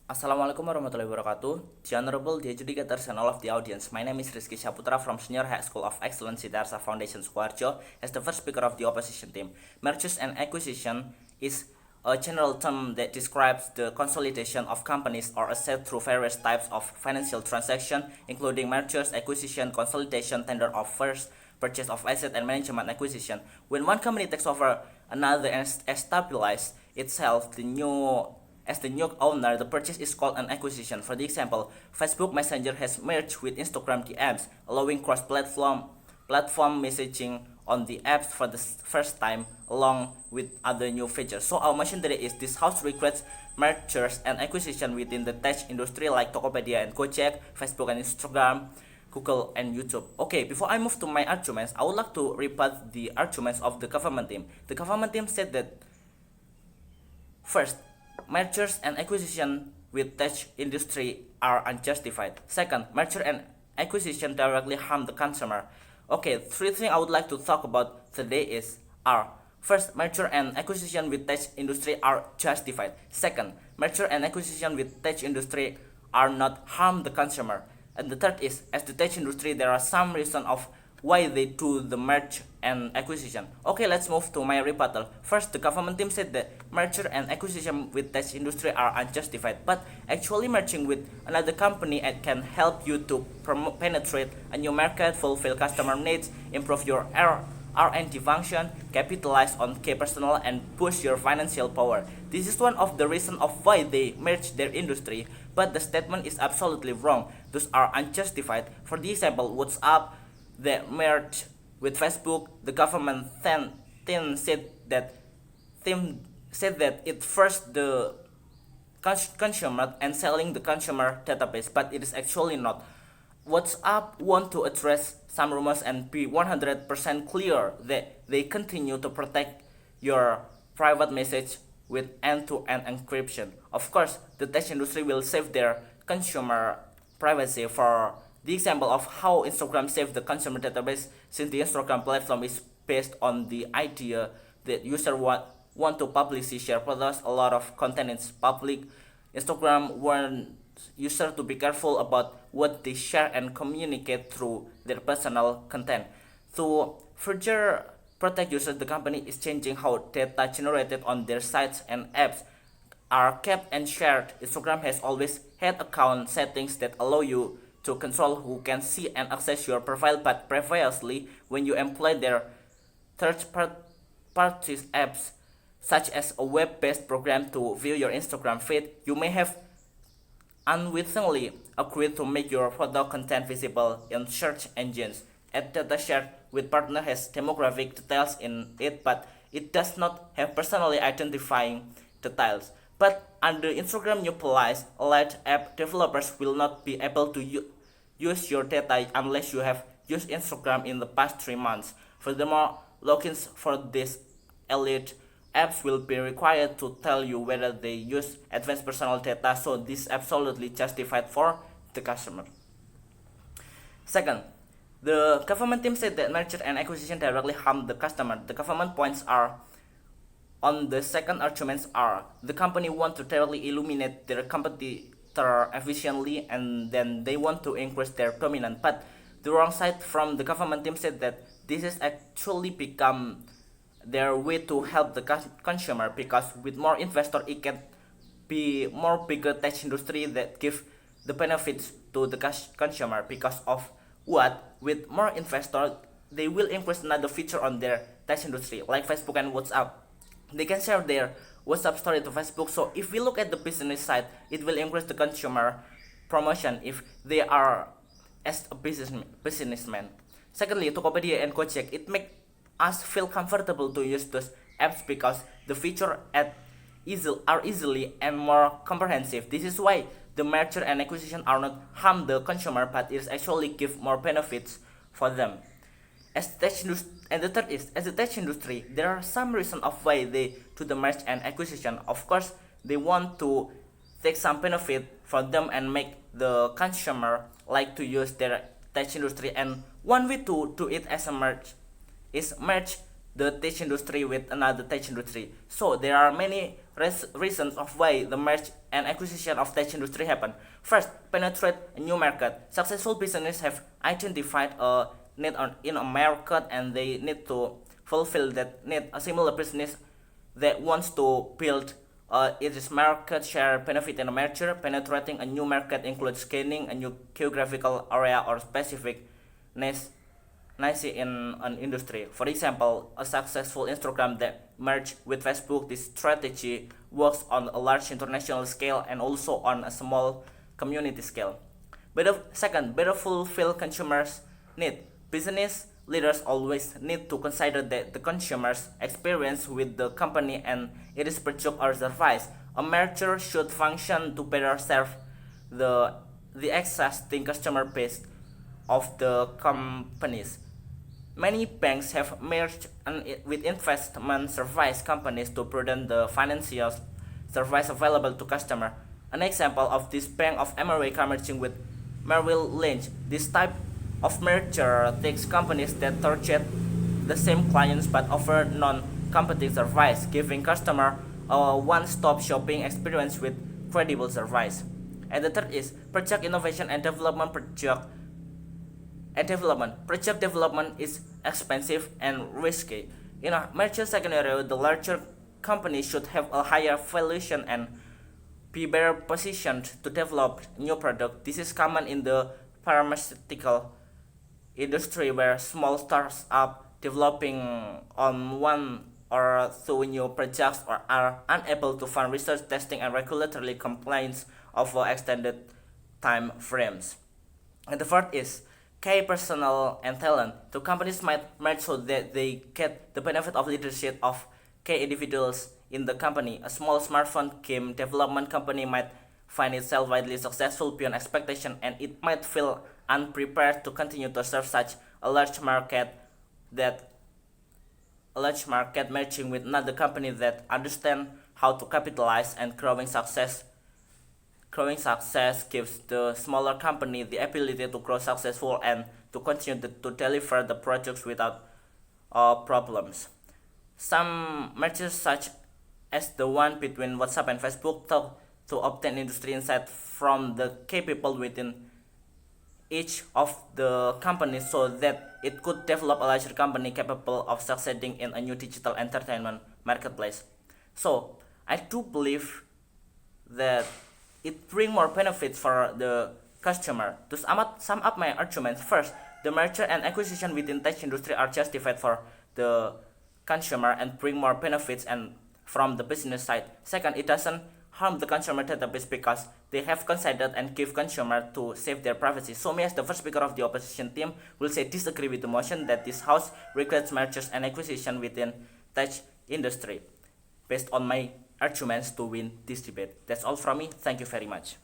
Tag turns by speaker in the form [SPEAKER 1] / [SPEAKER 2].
[SPEAKER 1] Assalamualaikum warahmatullahi wabarakatuh. The Honorable, the adjudicators, and all of the audience. My name is Rizki Syahputra from Senior High School of Excellence Arsa Foundation Sukoharjo as the first speaker of the opposition team. Mergers and acquisition is a general term that describes the consolidation of companies or assets through various types of financial transaction, including mergers, acquisition, consolidation, tender offers, purchase of asset, and management acquisition. When one company takes over another and establishes itself as the new owner, the purchase is called an acquisition. For the example, Facebook Messenger has merged with Instagram DMs, allowing cross-platform messaging on the apps for the first time, along with other new features. So our mission today is this house requests mergers and acquisition within the tech industry like Tokopedia and Gojek, Facebook and Instagram, Google and YouTube. Okay, before I move to my arguments, I would like to rebut the arguments of the government team. The government team said that first, mergers and acquisition with tech industry are unjustified. Second, merger and acquisition directly harm the consumer. Okay, three things I would like to talk about today are first, merger and acquisition with tech industry are justified. Second, merger and acquisition with tech industry are not harm the consumer. And the third is, as the tech industry, there are some reason of why they do the merge and acquisition. Okay, let's move to my rebuttal. First, the government team said that merger and acquisition with tech industry are unjustified, but actually merging with another company can help you to penetrate a new market, fulfill customer needs, improve your R&D function, capitalize on key personnel, and push your financial power. This is one of the reasons of why they merged their industry, but the statement is absolutely wrong. Those are unjustified. For the example, WhatsApp that merged with Facebook, the government then said that it first the consumer and selling the consumer database, but it is actually not. WhatsApp want to address some rumors and be 100% clear that they continue to protect your private message with end-to-end encryption. Of course, the tech industry will save their consumer privacy. For the example of how Instagram saved the consumer database, since the Instagram platform is based on the idea that user want to publicly share products, a lot of content is public. Instagram warns users to be careful about what they share and communicate through their personal content. To further protect users, the company is changing how data generated on their sites and apps are kept and shared. Instagram has always had account settings that allow you to control who can see and access your profile, but previously, when you employ their third-party apps, such as a web-based program to view your Instagram feed, you may have unwittingly agreed to make your photo content visible in search engines. Ad data shared with partner has demographic details in it, but it does not have personally identifying details. But under Instagram new policy, alleged app developers will not be able to use your data unless you have used Instagram in the past 3 months. Furthermore, logins for these elite apps will be required to tell you whether they use advanced personal data, so this is absolutely justified for the customer. Second, the government team said that merger and acquisition directly harm the customer. The government points are on the second arguments are the company want to directly eliminate their competitor efficiently, and then they want to increase their dominance. But the wrong side from the government team said that this is actually become their way to help the consumer, because with more investor it can be more bigger tech industry that give the benefits to the consumer, because of what with more investor they will increase another feature on their tech industry like Facebook and WhatsApp. They can share their WhatsApp story to Facebook. So if we look at the business side, it will increase the consumer promotion if they are as a businessman. Secondly, Tokopedia and Gojek, it make us feel comfortable to use those apps because the features are easily and more comprehensive. This is why the merger and acquisition are not harm the consumer, but it actually give more benefits for them. As the third is, as the tech industry, there are some reason of why they do the merge and acquisition. Of course, they want to take some benefit for them and make the consumer like to use their tech industry. And one way to do it as a merge is merge the tech industry with another tech industry. So there are many reasons of why the merge and acquisition of tech industry happen. First, penetrate a new market. Successful businesses have identified a need in a market and they need to fulfill that need. A similar business that wants to build its market share benefit in a merger. Penetrating a new market includes gaining a new geographical area or specific niche in an industry. For example, a successful Instagram that merged with Facebook. This strategy works on a large international scale and also on a small community scale. Better fulfill consumers' need. Business leaders always need to consider the consumer's experience with the company and its product or service. A merger should function to better serve the existing customer base of the companies. Many banks have merged with investment service companies to broaden the financial service available to customers. An example of this Bank of America merging with Merrill Lynch. This type of merger takes companies that target the same clients but offer non-competing service, giving customers a one-stop shopping experience with credible service. And the third is project innovation and development. Project development is expensive and risky. In a merger scenario, the larger company should have a higher valuation and be better positioned to develop new product. This is common in the pharmaceutical industry where small startups developing on one or two new projects or are unable to fund research, testing, and regulatory compliance over extended time frames. And the fourth is key personnel and talent. Two companies might merge so that they get the benefit of leadership of key individuals in the company. A small smartphone game development company might find itself widely successful beyond expectation, and it might feel unprepared to continue to serve such a large market merging with another company that understand how to capitalize and growing success gives the smaller company the ability to grow successful and to continue to deliver the projects without problems. Some mergers such as the one between WhatsApp and Facebook thought to obtain industry insight from the key people within each of the companies so that it could develop a larger company capable of succeeding in a new digital entertainment marketplace. So I do believe that it brings more benefits for the customer. To sum up my arguments, first, the merger and acquisition within tech industry are justified for the consumer and bring more benefits and from the business side. Second, it doesn't harm the consumer database because they have considered and give consumer to save their privacy. So me as the first speaker of the opposition team will say disagree with the motion that this house regrets mergers and acquisition within tech industry based on my arguments to win this debate. That's all from me. Thank you very much.